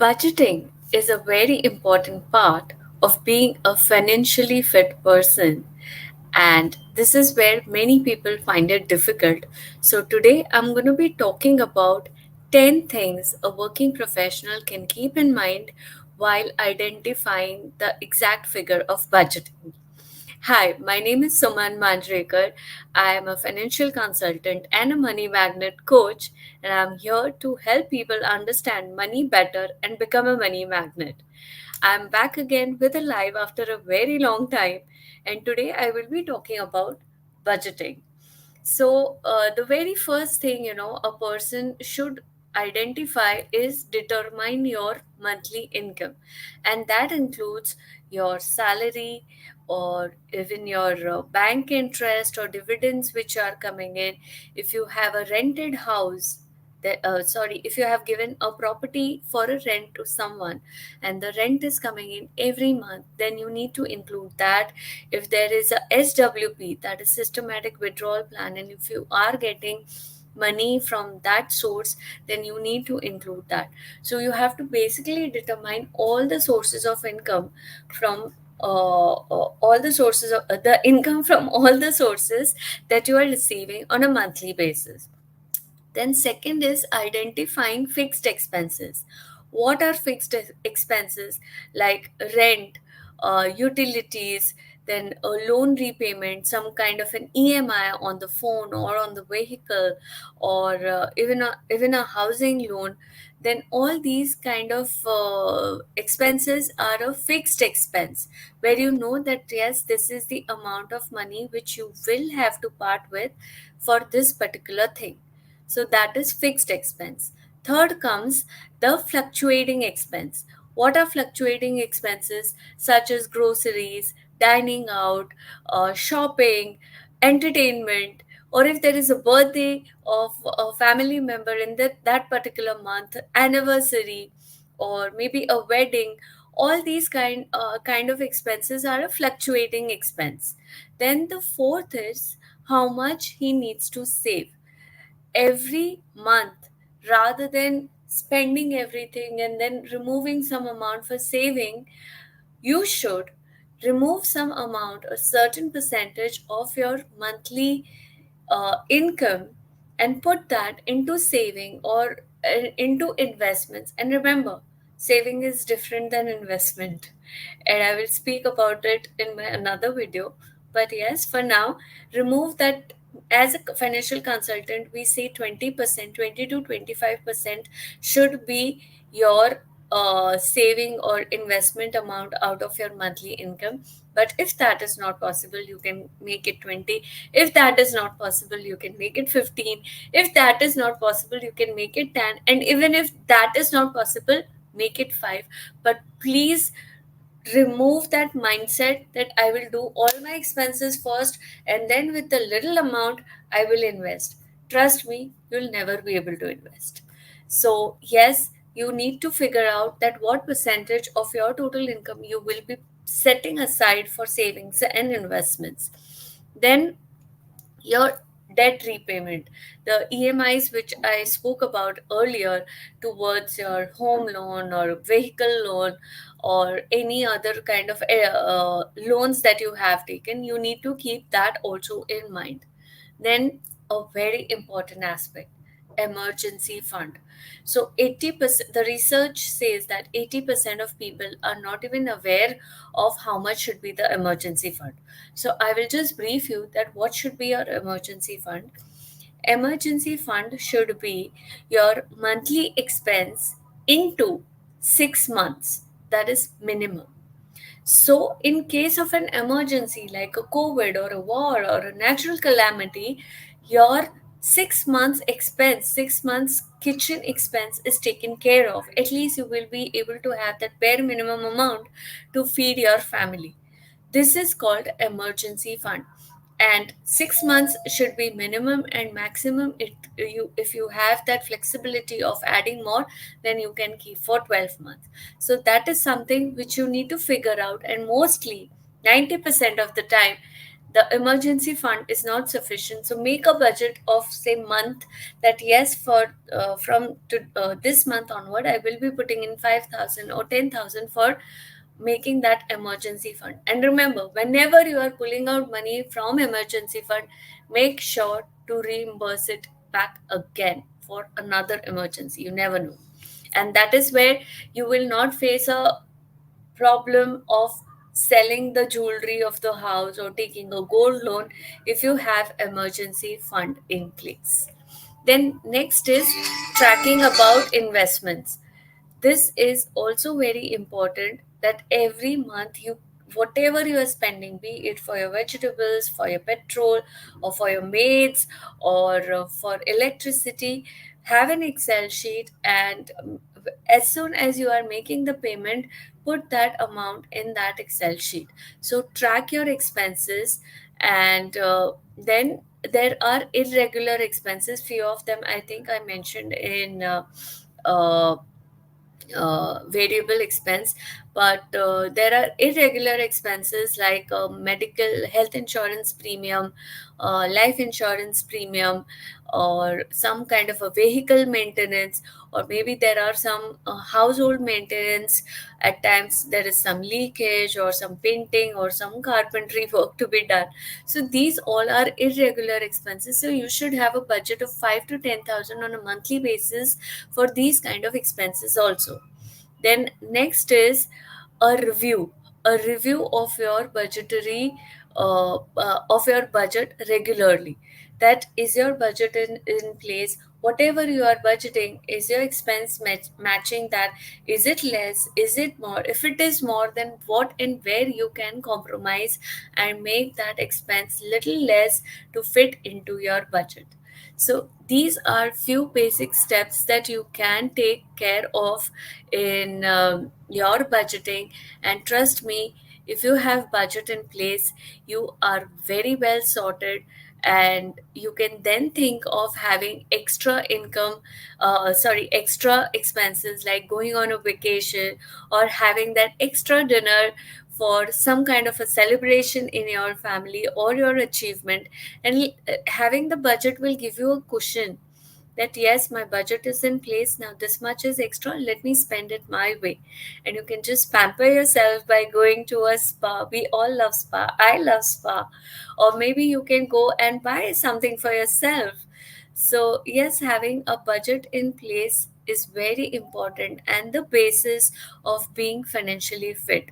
Budgeting is a very important part of being a financially fit person, and this is where many people find it difficult. So, today I'm going to be talking about 10 things a working professional can keep in mind while identifying the exact figure of budgeting. Hi, my name is Suman Manjrekar. I am a financial consultant and a money magnet coach, and I'm here to help people understand money better and become a money magnet. I'm back again with a live after a very long time, and today I will be talking about budgeting. So, the very first thing a person should identify is determine your monthly income, and that includes your salary or even your bank interest or dividends which are coming in. If you have a rented house, if you have given a property for a rent to someone and the rent is coming in every month, then you need to include that. If there is a SWP, that is systematic withdrawal plan, and if you are getting money from that source, then you need to include that. So you have to basically determine all the sources of income from all the sources of the income from all the sources that you are receiving on a monthly basis. Then, second is identifying fixed expenses. What are fixed expenses? Like rent, utilities, then a loan repayment, some kind of an EMI on the phone or on the vehicle, or even a housing loan. Then all these kind of expenses are a fixed expense, where you know that yes, this is the amount of money which you will have to part with for this particular thing. So that is fixed expense. Third comes the fluctuating expense. What are fluctuating expenses? Such as groceries, dining out, shopping, entertainment, or if there is a birthday of a family member in that particular month, anniversary, or maybe a wedding. All these kind of expenses are a fluctuating expense. Then the fourth is how much he needs to save every month, rather than spending everything and then removing some amount for saving. You should remove some amount, a certain percentage of your monthly income, and put that into saving or into investments. And remember, saving is different than investment, and I will speak about it in my another video. But yes, for now, remove that. As a financial consultant, we say 20%, 20 to 25% should be your saving or investment amount out of your monthly income. But if that is not possible, you can make it 20. If that is not possible, you can make it 15. If that is not possible, you can make it 10. And even if that is not possible, make it 5. But please remove that mindset that I will do all my expenses first and then with the little amount I will invest. Trust me, you'll never be able to invest. So, yes, you need to figure out that what percentage of your total income you will be setting aside for savings and investments. Then your debt repayment, the EMIs which I spoke about earlier, towards your home loan or vehicle loan or any other kind of loans that you have taken, you need to keep that also in mind. Then, a very important aspect, emergency fund. So 80%, the research says that 80% of people are not even aware of how much should be the emergency fund. So I will just brief you that what should be your emergency fund. Emergency fund should be your monthly expense into 6 months. That is minimum. So, in case of an emergency like a COVID or a war or a natural calamity, your 6 months expense, 6 months kitchen expense is taken care of. At least you will be able to have that bare minimum amount to feed your family. This is called emergency fund. And 6 months should be minimum, and maximum if you have that flexibility of adding more, then you can keep for 12 months. So that is something which you need to figure out, and mostly 90% of the time The emergency fund is not sufficient, so make a budget of say month, that yes, for from to this month onward I will be putting in 5,000 or 10,000 for making that emergency fund. And remember, whenever you are pulling out money from emergency fund, make sure to reimburse it back again for another emergency. You never know. And that is where you will not face a problem of selling the jewelry of the house or taking a gold loan if you have emergency fund in place. Then next is tracking about investments. This is also very important, that every month you, whatever you are spending, be it for your vegetables, for your petrol, or for your maids, or for electricity, have an excel sheet, and as soon as you are making the payment, put that amount in that excel sheet. So track your expenses. And then there are irregular expenses, few of them I think I mentioned in uh, variable expense, but there are irregular expenses like medical health insurance premium, life insurance premium, or some kind of a vehicle maintenance, or maybe there are some household maintenance. At times there is some leakage or some painting or some carpentry work to be done. So these all are irregular expenses, so you should have a budget of 5 to 10,000 on a monthly basis for these kind of expenses also. Then next is a review of your budgetary of your budget regularly. That is your budget in place, whatever you are budgeting, is your expense matching that? Is it less, is it more? If it is more, then what and where you can compromise and make that expense little less to fit into your budget. So these are few basic steps that you can take care of in your budgeting. And trust me, if you have budget in place, you are very well sorted, and you can then think of having extra income, extra expenses, like going on a vacation or having that extra dinner for some kind of a celebration in your family or your achievement. And having the budget will give you a cushion, that yes, my budget is in place now, this much is extra, let me spend it my way. And you can just pamper yourself by going to a spa. We all love spa, I love spa. Or maybe you can go and buy something for yourself. So yes, having a budget in place is very important and the basis of being financially fit.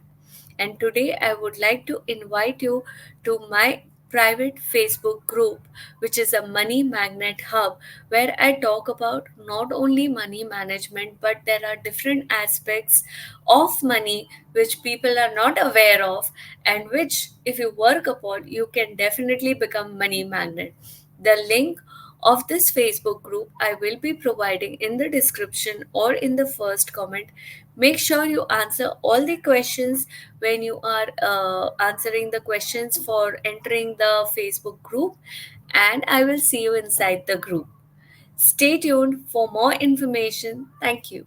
And today I would like to invite you to my private Facebook group, which is a Money Magnet Hub, where I talk about not only money management, but there are different aspects of money which people are not aware of, and which, if you work upon, you can definitely become money magnet. The link of this Facebook group I will be providing in the description or in the first comment. Make sure you answer all the questions when you are answering the questions for entering the Facebook group, and I will see you inside the group. Stay tuned for more information. Thank you.